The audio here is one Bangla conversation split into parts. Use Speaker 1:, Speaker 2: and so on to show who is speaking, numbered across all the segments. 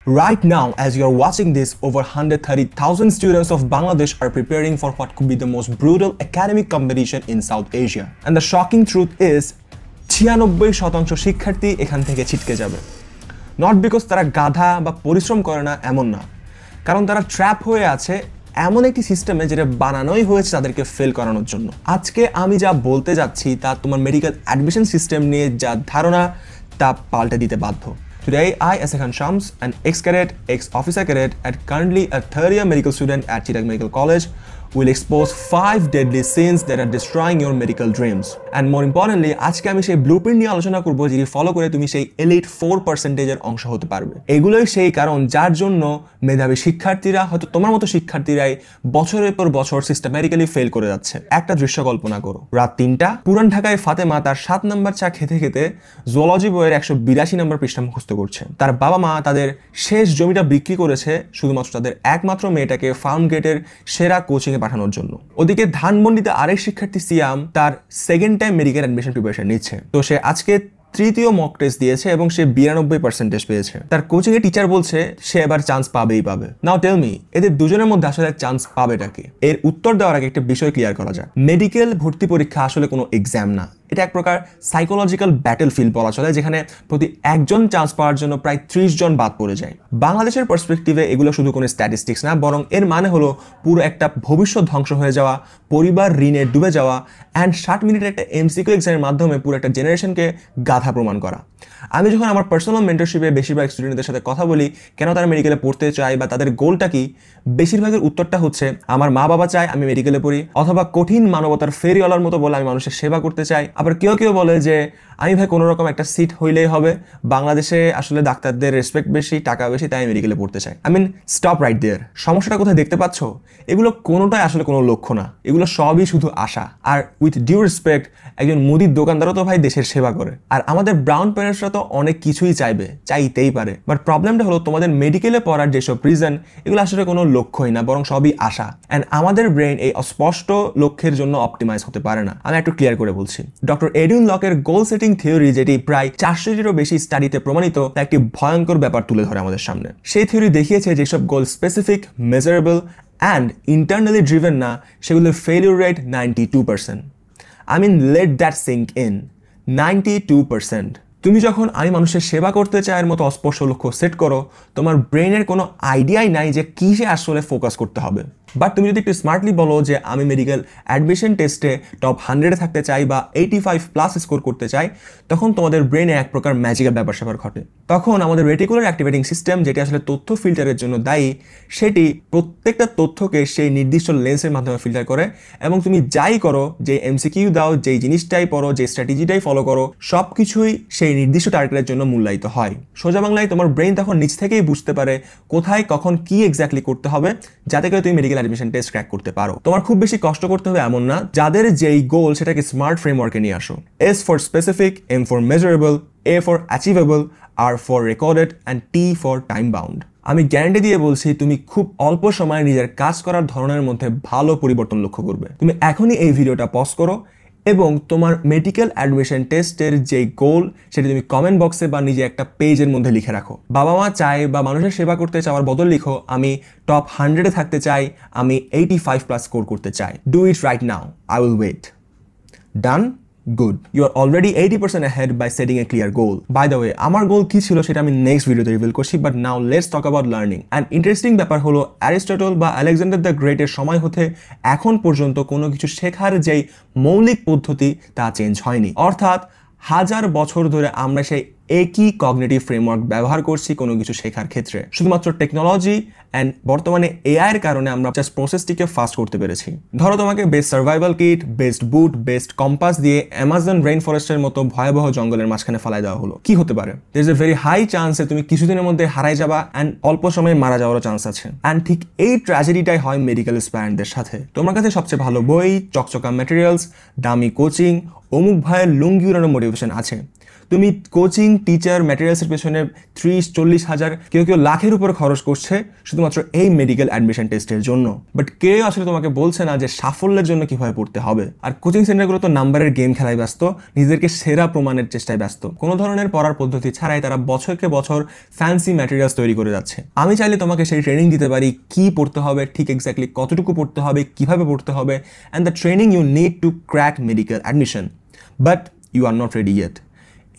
Speaker 1: Right now, as you're watching this, over 130,000 students of Bangladesh are preparing for what could be the most brutal academic competition in South Asia. And the shocking truth is, 96% শিক্ষার্থী এখান থেকে ছিটকে যাবে। Not because তারা গাধা বা পরিশ্রম করে না এমন না, কারণ তারা ট্র্যাপ হয়ে আছে এমন একটি সিস্টেমে যেটা বানানোই হয়েছে তাদেরকে ফেল করানোর জন্য। আজকে আমি যা বলতে যাচ্ছি তা তোমার মেডিকেল অ্যাডমিশন সিস্টেম নিয়ে যা ধারণা তা পাল্টে দিতে বাধ্য। Today, I, Asekan Shams, an ex-cadet, ex-officer cadet, and currently a third-year medical student at Chittag Medical College, will expose 5 deadly sins that are destroying your medical dreams. And more importantly, আজকে আমি সেই ব্লুপ্রিন্ট নিয়ে আলোচনা করব যেটি ফলো করে তুমি সেই elite 4% এর অংশ হতে পারবে। এগুলোই সেই কারণ যার জন্য মেধাবী শিক্ষার্থীরা হয়তো তোমার মতো শিক্ষার্থীরাই বছরের পর বছর সিস্টেম্যাটিক্যালি ফেল করে যাচ্ছে। একটা দৃশ্য কল্পনা করো, রাত 3টা, পুরান ঢাকায় ফাতেমা তার 7 নম্বর চা খেতে খেতে জুওলজি বইয়ের 182 নম্বর পৃষ্ঠা মুখস্থ করছে। তার বাবা মা তাদের শেষ জমিটা বিক্রি করেছে শুধুমাত্র তাদের একমাত্র মেয়েটাকে ফার্ম গেটের সেরা কোচিং পাঠানোর জন্য। ওদিকে ধানমন্ডিতে আরেক শিক্ষার্থী সিয়াম তার second time medical admission preparation নিচ্ছে। তো সে আজকে তৃতীয় মক টেস্ট দিয়েছে এবং সে 92% পেয়েছে। তার কোচিং এর টিচার বলছে সে এবার চান্স পাবেই পাবে। নাও টেল মি, এদের দুজনের মধ্যে আসলে চান্স পাবেটা কি? এর উত্তর দেওয়ার আগে একটা বিষয় ক্লিয়ার করা যাক। মেডিকেল ভর্তি পরীক্ষা আসলে কোনো এক্সাম না, এটা এক প্রকার সাইকোলজিক্যাল ব্যাটেল ফিল্ড বলা চলে, যেখানে প্রতি একজন চান্স পাওয়ার জন্য প্রায় 30 জন বাদ পড়ে যায়। বাংলাদেশের পার্সপেক্টিভে এগুলো শুধু কোনো স্ট্যাটিস্টিক্স না, বরং এর মানে হলো পুরো একটা ভবিষ্যৎ ধ্বংস হয়ে যাওয়া, পরিবার ঋণে ডুবে যাওয়া, অ্যান্ড 60 মিনিটের একটা এমসিকিউ এক্সামের মাধ্যমে পুরো একটা জেনারেশনকে গাধা প্রমাণ করা। আমি যখন আমার পার্সোনাল মেন্টরশিপে বেশিরভাগ স্টুডেন্টদের সাথে কথা বলি কেন তারা মেডিকেলে পড়তে চায় বা তাদের গোলটা কি, বেশিরভাগের উত্তরটা হচ্ছে আমার মা বাবা চায় আমি মেডিকেলে পড়ি, অথবা কঠিন মানবতার ফেরিওয়ালার মতো বলে আমি মানুষের সেবা করতে চাই। আবার কেউ কেউ বলে যে আমি ভাই কোনো রকম একটা সিট হইলেই হবে, বাংলাদেশে আসলে ডাক্তারদের রেসপেক্ট বেশি, টাকা বেশি, তাই মেডিকেলে পড়তে চাই। আই মিন স্টপ রাইট দেয়ার। সমস্যাটা কোথায় দেখতে পাচ্ছ? এগুলো কোনোটাই আসলে কোনো লক্ষ্য না, এগুলো সবই শুধু আশা। আর উইথ ডিউ রেসপেক্ট, একজন মুদির দোকানদারও তো ভাই দেশের সেবা করে। আর আমাদের ব্রাউন প্যারেন্টসরা তো অনেক কিছুই চাইতেই পারে, বাট প্রবলেমটা হলো তোমাদের মেডিকেলে পড়ার যেসব রিজন, এগুলো আসলে কোনো লক্ষ্যই না, বরং সবই আশা। অ্যান্ড আমাদের ব্রেন এই অস্পষ্ট লক্ষ্যের জন্য অপটিমাইজ হতে পারে না। আমি একটু ক্লিয়ার করে বলছি। ডক্টর এডুইন লকের গোল সেটিং থিওরি, যেটি প্রায় 400-এরও বেশি স্টাডিতে প্রমাণিত, তা একটি ভয়ঙ্কর ব্যাপার তুলে ধরে আমাদের সামনে। সেই থিওরি দেখিয়েছে যেসব goal specific, measurable and internally driven না, সেগুলোর failure rate 92%। I mean let that sink in, 92%। তুমি যখন আমি মানুষের সেবা করতে চায়ের মতো অস্পষ্ট লক্ষ্য সেট করো, তোমার ব্রেনের কোনো আইডিয়াই নাই যে কিসে আসলে ফোকাস করতে হবে। বাট তুমি যদি একটু স্মার্টলি বলো যে আমি মেডিকেল অ্যাডমিশন টেস্টে টপ 100-এ থাকতে চাই বা 85+ স্কোর করতে চাই, তখন তোমাদের ব্রেনে এক প্রকার ম্যাজিক্যাল ব্যাপার স্যাপার ঘটে। তখন আমাদের রেটিকুলার অ্যাক্টিভেটিং সিস্টেম, যেটি আসলে তথ্য ফিল্টারের জন্য দায়ী, সেটি প্রত্যেকটা তথ্যকে সেই নির্দিষ্ট লেন্সের মাধ্যমে ফিল্টার করে, এবং তুমি যাই করো, যে এমসিকিউ দাও, যেই জিনিসটাই পড়ো, যে স্ট্র্যাটেজিটাই ফলো করো, সব কিছুই সেই নির্দিষ্ট টার্গেটের জন্য মূল্যায়িত হয়। সোজা বাংলায় তোমার ব্রেন তখন নিজ থেকেই বুঝতে পারে কোথায় কখন কি এক্স্যাক্টলি করতে হবে, যাতে করে তুমি মেডিকেল অ্যাডমিশন টেস্ট ক্র্যাক করতে পারো। তোমার খুব বেশি কষ্ট করতে হবে এমন না। যাদের যেই গোল সেটাকে স্মার্ট ফ্রেমওয়ার্কে নিয়ে আসো। S for specific, M for measurable, A for achievable, R for recorded and T for time bound. আমি গ্যারান্টি দিয়ে বলছি, তুমি খুব অল্প সময়ে নিজের কাজ করার ধরনের মধ্যে ভালো পরিবর্তন লক্ষ্য করবে। তুমি এখনই এই ভিডিওটা পজ করো এবং তোমার মেডিকেল অ্যাডমিশন টেস্টের যে গোল সেটি তুমি কমেন্ট বক্সে বা নিজে একটা পেজের মধ্যে লিখে রাখো। বাবা মা চায় বা মানুষের সেবা করতে চাওয়ার বদল লিখো আমি টপ 100-এ থাকতে চাই, আমি 85+ স্কোর করতে চাই। Do it right now, I will wait. Done? Good, you are already 80% ahead by setting a clear goal. By the way, আমার গোল কি ছিল সেটা আমি নেক্সট ভিডিওতে রিভিল করছি, but now let's talk about learning. And interesting ব্যাপার হলো, অ্যারিস্টটল বা আলেকজান্ডার দ্য গ্রেটের সময় হতে এখন পর্যন্ত কোনো কিছু শেখার যেই মৌলিক পদ্ধতি তা চেঞ্জ হয়নি। অর্থাৎ 1000 বছর ধরে আমরা সেই একই কগনিটিভ ফ্রেমওয়ার্ক ব্যবহার করছি কোনো কিছু শেখার ক্ষেত্রে। শুধুমাত্র টেকনোলজি অ্যান্ড বর্তমানে এআই এর কারণে আমরা জাস্ট প্রসেসটিকে ফাস্ট করতে পেরেছি। ধরো তোমাকে বেস্ট সার্ভাইভাল কিট, বেস্ট বুট, বেস্ট কম্পাস দিয়ে অ্যামাজন রেইন ফরেস্টের মতো ভয়াবহ জঙ্গলের মাঝখানে ফেলাই দেওয়া হলো, কি হতে পারে? There is a very high chance তুমি কিছুদিনের মধ্যে হারাই যাবা অ্যান্ড অল্প সময়ে মারা যাওয়ারও চান্স আছে। অ্যান্ড ঠিক এই ট্র্যাজেডিটাই হয় মেডিকেল স্টুডেন্টদের সাথে। তোমার কাছে সবচেয়ে ভালো বই, চকচকা ম্যাটেরিয়ালস, দামি কোচিং, অমুক ভাইয়ের লুঙ্গি উড়ানো মোটিভেশন আছে, তুমি কোচিং, টিচার, ম্যাটেরিয়ালসের পেছনে 30-40 হাজার, কেউ লাখের উপর খরচ করছে শুধুমাত্র এই মেডিকেল অ্যাডমিশন টেস্টের জন্য। বাট কেউ আসলে তোমাকে বলছে না যে সাফল্যের জন্য কিভাবে পড়তে হবে। আর কোচিং সেন্টারগুলো তো নাম্বারের গেম খেলায় ব্যস্ত, নিজেদেরকে সেরা প্রমাণের চেষ্টায় ব্যস্ত। কোনো ধরনের পড়ার পদ্ধতি ছাড়াই তারা বছরকে বছর ফ্যান্সি ম্যাটেরিয়ালস তৈরি করে যাচ্ছে। আমি চাইলে তোমাকে সেই ট্রেনিং দিতে পারি, কি পড়তে হবে, ঠিক এক্স্যাক্টলি কতটুকু পড়তে হবে, কিভাবে পড়তে হবে, and the training you need to crack medical admission, but you are not ready yet.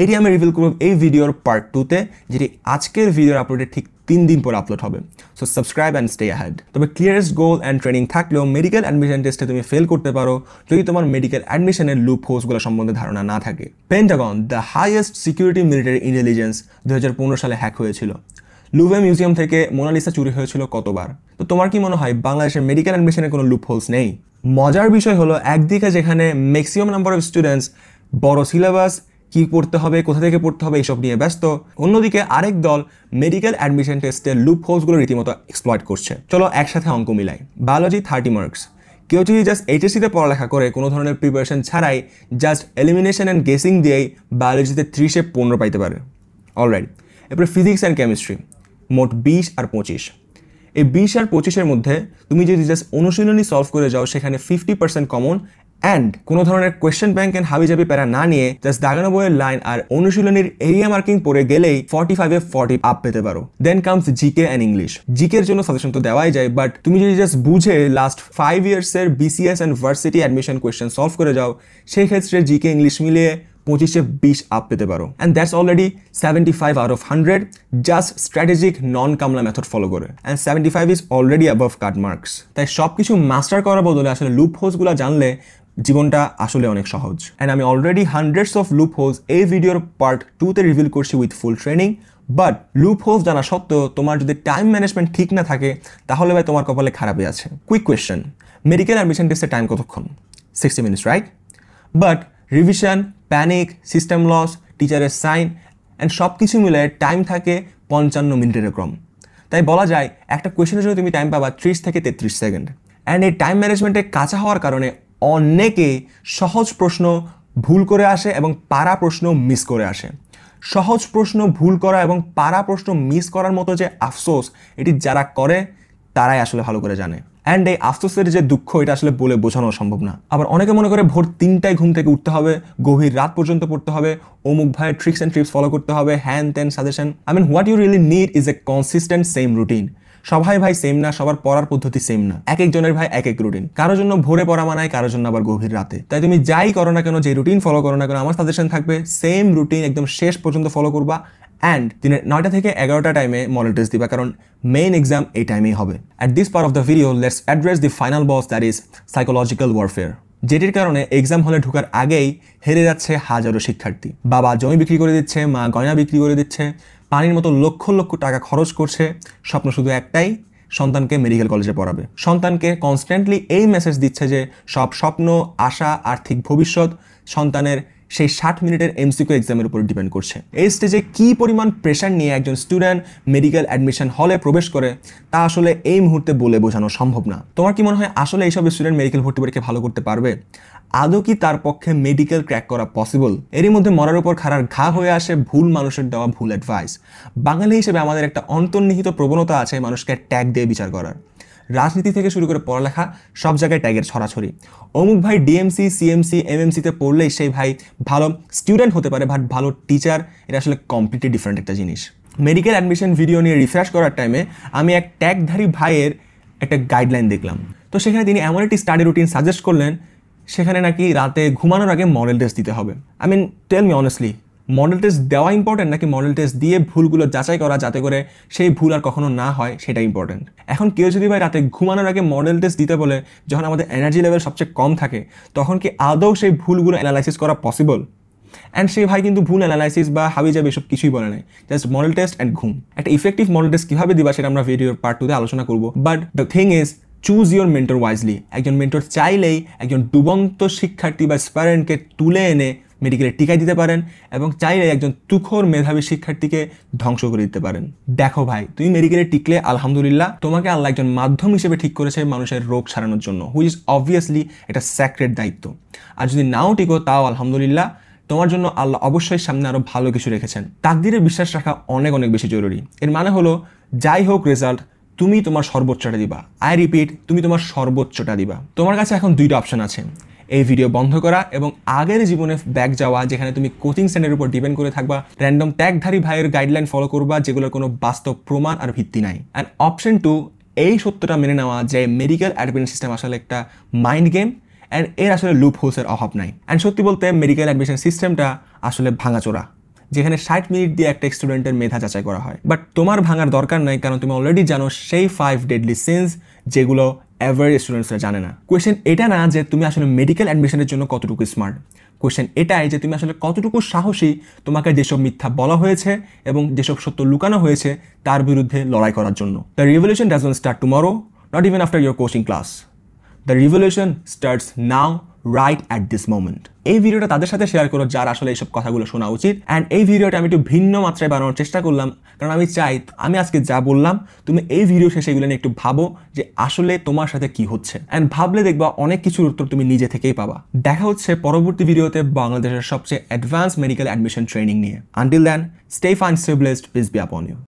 Speaker 1: এটি আমি রিভিল করব এই ভিডিওর পার্ট 2-তে, যেটি আজকের ভিডিওর আপলোডের ঠিক 3 দিন পর আপলোড হবে। So subscribe and stay ahead. তবে ক্লিয়ারেস্ট গোল অ্যান্ড ট্রেনিং থাকলেও মেডিকেল অ্যাডমিশন টেস্টে তুমি ফেল করতে পারো যদি তোমার মেডিকেল অ্যাডমিশনের লুপ হোলসগুলো সম্বন্ধে ধারণা না থাকে। Pentagon, the highest security military intelligence, 2015 সালে হ্যাক হয়েছিল। লুভে মিউজিয়াম থেকে মোনালিসা চুরি হয়েছিল কতবার। তো তোমার কি মনে হয় বাংলাদেশের মেডিকেল অ্যাডমিশনের কোনো লুপ হোলস নেই? মজার বিষয় হলো, একদিকে যেখানে ম্যাক্সিমাম নাম্বার অফ স্টুডেন্টস বড় সিলেবাস, কি পড়তে হবে, কোথা থেকে পড়তে হবে এইসব নিয়ে ব্যস্ত, অন্যদিকে আরেক দল মেডিকেল অ্যাডমিশন টেস্টের লুপ হোলসগুলো রীতিমতো এক্সপ্লয়েট করছে। চলো একসাথে অঙ্ক মিলাই। Biology 30 marks. কেউ যদি জাস্ট এইচএসসিতে পড়ালেখা করে কোনো ধরনের প্রিপারেশন ছাড়াই জাস্ট এলিমিনেশন অ্যান্ড গেসিং দিয়েই বায়োলজিতে 30-15 পাইতে পারে। অলরাইট, এরপরে ফিজিক্স অ্যান্ড কেমিস্ট্রি মোট 20 আর 25। এই 20 আর 25-এর মধ্যে তুমি যদি জাস্ট অনুশীলনী সলভ করে যাও, সেখানে 50% কমন অ্যান্ড কোনো ধরনের কোয়েশ্চেন ব্যাংক অ্যান্ড হাবিজাবি প্যারা না নিয়ে জাস্ট দাগানো বইয়ের লাইন আর অনুশীলনীর এরিয়া মার্কিং পড়ে গেলেই 45-এ 40 আপ পেতে পারো। Then comes GK and English. জিকের জন্য সাজেশন তো দেওয়াই যায়, বাট তুমি যদি জাস্ট বুঝে লাস্ট 5 ইয়ার্সের BCS and varsity admission question solve করে যাও, সেই ক্ষেত্রে জিকে ইংলিশ মিলিয়ে 25-এ 20 আপ পেতে পারো। And that's already 75 out of 100 just strategic non কামলা মেথড ফলো করে, and 75 is already above cut marks. তাই সব কিছু মাস্টার করার বদলে আসলে লুপ হোলসগুলো জানলে জীবনটা আসলে অনেক সহজ। অ্যান্ড আমি already hundreds of loop holes এই ভিডিওর পার্ট 2-তে রিভিল করছি with full training. But loop holes জানা সত্ত্বেও তোমার যদি টাইম ম্যানেজমেন্ট ঠিক না থাকে, তাহলে ভাই তোমার কপালে খারাপই আছে। কুইক কোয়েশ্চেন, মেডিকেল অ্যাডমিশন টেস্টের টাইম কতক্ষণ? 60 minutes, right? But revision, panic, system loss, টিচারের সাইন অ্যান্ড সব কিছু মিলে টাইম থাকে 55 মিনিটের ক্রম। তাই বলা যায় একটা কোয়েশ্চেনের জন্য তুমি টাইম পাবা 30 থেকে 33 সেকেন্ড। অ্যান্ড এই টাইম ম্যানেজমেন্টে কাঁচা হওয়ার কারণে অনেকে সহজ প্রশ্ন ভুল করে আসে এবং পারা প্রশ্ন মিস করে আসে। সহজ প্রশ্ন ভুল করা এবং পারা প্রশ্ন মিস করার মতো যে আফসোস, এটি যারা করে তারাই আসলে ভালো করে জানে। অ্যান্ড এই আফসোসের যে দুঃখ, এটা আসলে বলে বোঝানো সম্ভব না। আবার অনেকে মনে করে ভোর 3টায় ঘুম থেকে উঠতে হবে, গভীর রাত পর্যন্ত পড়তে হবে, অমুক ভাইয়ের ট্রিক্স অ্যান্ড টিপস ফলো করতে হবে, হ্যান ত্যান suggestion. I mean what you really need is a consistent same routine. সবাই ভাই সেম না, সবার পড়ার পদ্ধতি সেম না, এক একজনের ভাই এক এক রুটিন। কারোর জন্য ভোরে পড়া মানায়, কারোর জন্য আবার গভীর রাতে। তাই তুমি যাই করো না কেন, যে রুটিন ফলো করো না কেন, আমার সাজেশন থাকবে সেম রুটিন একদম শেষ পর্যন্ত ফলো করবা। অ্যান্ড দিনের 9টা থেকে 11টা টাইমে মডেল টেস্ট দিবা, কারণ মেইন এক্সাম এই টাইমেই হবে। At this part of the video let's address the final boss, that is psychological warfare, যেটির কারণে এক্সাম হলে ঢোকার আগেই হেরে যাচ্ছে হাজারো শিক্ষার্থী। বাবা জমি বিক্রি করে দিচ্ছে, মা গয়না বিক্রি করে দিচ্ছে, পানির মতো লক্ষ লক্ষ টাকা খরচ করছে, স্বপ্ন শুধু একটাই, সন্তানকে মেডিকেল কলেজে পড়াবে। সন্তানকে কনস্ট্যান্টলি এই মেসেজ দিচ্ছে যে সব স্বপ্ন, আশা, আর্থিক ভবিষ্যৎ সন্তানের সেই 60 মিনিটের এমসিকিউ এক্সামের উপর ডিপেন্ড করছে। এই স্টেজে কী পরিমাণ প্রেশার নিয়ে একজন স্টুডেন্ট মেডিকেল অ্যাডমিশন হলে প্রবেশ করে, তা আসলে এই মুহূর্তে বলে বোঝানো সম্ভব না। তোমার কি মনে হয় আসলে এইসব স্টুডেন্ট মেডিকেল ভর্তি পরীক্ষা ভালো করতে পারবে? আদৌ কি তার পক্ষে মেডিকেল ক্র্যাক করা পসিবল? এরই মধ্যে মরার উপর খাড়ার ঘা হয়ে আসে ভুল মানুষের দেওয়া ভুল অ্যাডভাইস। বাঙালি হিসেবে আমাদের একটা অন্তর্নিহিত প্রবণতা আছে মানুষকে ট্যাগ দিয়ে বিচার করার। রাজনীতি থেকে শুরু করে পড়ালেখা, সব জায়গায় ট্যাগের ছড়াছড়ি। অমুক ভাই ডিএমসি, সিএমসি, এমএমসিতে পড়লেই সেই ভাই ভালো স্টুডেন্ট হতে পারে, বাট ভালো টিচার, এটা আসলে কমপ্লিটলি ডিফারেন্ট একটা জিনিস। মেডিকেল অ্যাডমিশন ভিডিও নিয়ে রিফ্রেশ করার টাইমে আমি এক ট্যাগধারী ভাইয়ের একটা গাইডলাইন দেখলাম। তো সেখানে তিনি এমন একটি স্টাডি রুটিন সাজেস্ট করলেন, সেখানে নাকি রাতে ঘুমানোর আগে মডেল টেস্ট দিতে হবে। I mean tell me honestly, model test দেওয়া ইম্পর্টেন্ট নাকি মডেল টেস্ট দিয়ে ভুলগুলো যাচাই করা যাতে করে সেই ভুল আর কখনো না হয় সেটা ইম্পর্টেন্ট? এখন কেউ যদি ভাই রাতে ঘুমানোর আগে মডেল টেস্ট দিতে বলে, যখন আমাদের এনার্জি লেভেল সবচেয়ে কম থাকে, তখন কি আদৌ সেই ভুলগুলো অ্যানালাইসিস করা পসিবল? অ্যান্ড সেই ভাই কিন্তু ভুল অ্যানালাইসিস বা হাবিজাবি এসব কিছুই বলে নাই, জাস্ট মডেল টেস্ট অ্যান্ড ঘুম। একটা ইফেক্টিভ মডেল টেস্ট কীভাবে দিবা সেটা আমরা ভিডিওর পার্ট 2-তে আলোচনা করবো। But the thing is, choose your mentor wisely. একজন মেন্টর চাইলেই একজন ডুবন্ত শিক্ষার্থী বা স্পারেন্টকে তুলে এনে মেডিকেলে টিকাই দিতে পারেন, এবং চাইলে একজন তুখোর মেধাবী শিক্ষার্থীকে ধ্বংস করে দিতে পারেন। দেখো ভাই, তুমি মেডিকেলে টিকলে আলহামদুলিল্লাহ, তোমাকে আল্লাহ একজন মাধ্যম হিসেবে ঠিক করেছে মানুষের রোগ সারানোর জন্য, হুইচ ইজ অবভিয়াসলি একটা স্যাক্রেড দায়িত্ব। আর যদি নাও টিকো, তাও আলহামদুলিল্লাহ, তোমার জন্য আল্লাহ অবশ্যই সামনে আরো ভালো কিছু রেখেছেন। তাকদিরে বিশ্বাস রাখা অনেক অনেক বেশি জরুরি। এর মানে হলো যাই হোক রেজাল্ট, তুমি তোমার সর্বোচ্চটা দিবা। আই রিপিট, তুমি তোমার সর্বোচ্চটা দিবা। তোমার কাছে এখন দুইটা অপশন আছে, এই ভিডিও বন্ধ করা এবং আগের জীবনে ব্যাক যাওয়া, যেখানে তুমি কোচিং সেন্টারের উপর ডিপেন্ড করে থাকবা, র্যান্ডম ট্যাগধারী ভাইয়ের গাইডলাইন ফলো করবা যেগুলোর কোনো বাস্তব প্রমাণ আর ভিত্তি নাই। অ্যান্ড অপশন 2, এই সত্যটা মেনে নেওয়া যে মেডিকেল অ্যাডমিশন সিস্টেম আসলে একটা মাইন্ড গেম অ্যান্ড এর আসলে লুপ হোলসের অভাব নাই। অ্যান্ড সত্যি বলতে মেডিকেল অ্যাডমিশন সিস্টেমটা আসলে ভাঙাচোরা, যেখানে 60 মিনিট দিয়ে একটা স্টুডেন্টের মেধা যাচাই করা হয়। বাট তোমার ভাঙার দরকার নাই, কারণ তুমি অলরেডি জানো সেই 5 ডেডলি সিনস যেগুলো অ্যাভারেজ স্টুডেন্টসরা জানে না। কোয়েশ্চেন এটা না যে তুমি আসলে মেডিকেল অ্যাডমিশনের জন্য কতটুকু স্মার্ট, কোয়েশ্চেন এটাই যে তুমি আসলে কতটুকু সাহসী তোমাকে যেসব মিথ্যা বলা হয়েছে এবং যেসব সত্য লুকানো হয়েছে তার বিরুদ্ধে লড়াই করার জন্য। The revolution doesn't start tomorrow, not even after your coaching class. The revolution starts now, right at this moment. এই ভিডিওটা তাদের সাথে শেয়ার করো যার আসলে এইসব কথাগুলো শোনা উচিত। অ্যান্ড এই ভিডিওটা আমি একটু ভিন্ন মাত্রায় বানানোর চেষ্টা করলাম, কারণ আমি চাই আমি আজকে যা বললাম তুমি এই ভিডিও শেষে এগুলো নিয়ে একটু ভাবো যে আসলে তোমার সাথে কি হচ্ছে। অ্যান্ড ভাবলে দেখবা অনেক কিছুর উত্তর তুমি নিজে থেকেই পাবা। দেখা হচ্ছে পরবর্তী ভিডিওতে বাংলাদেশের সবচেয়ে অ্যাডভান্স মেডিকেল অ্যাডমিশন ট্রেনিং নিয়ে। Until then, stay fine, stay blessed, peace be upon you.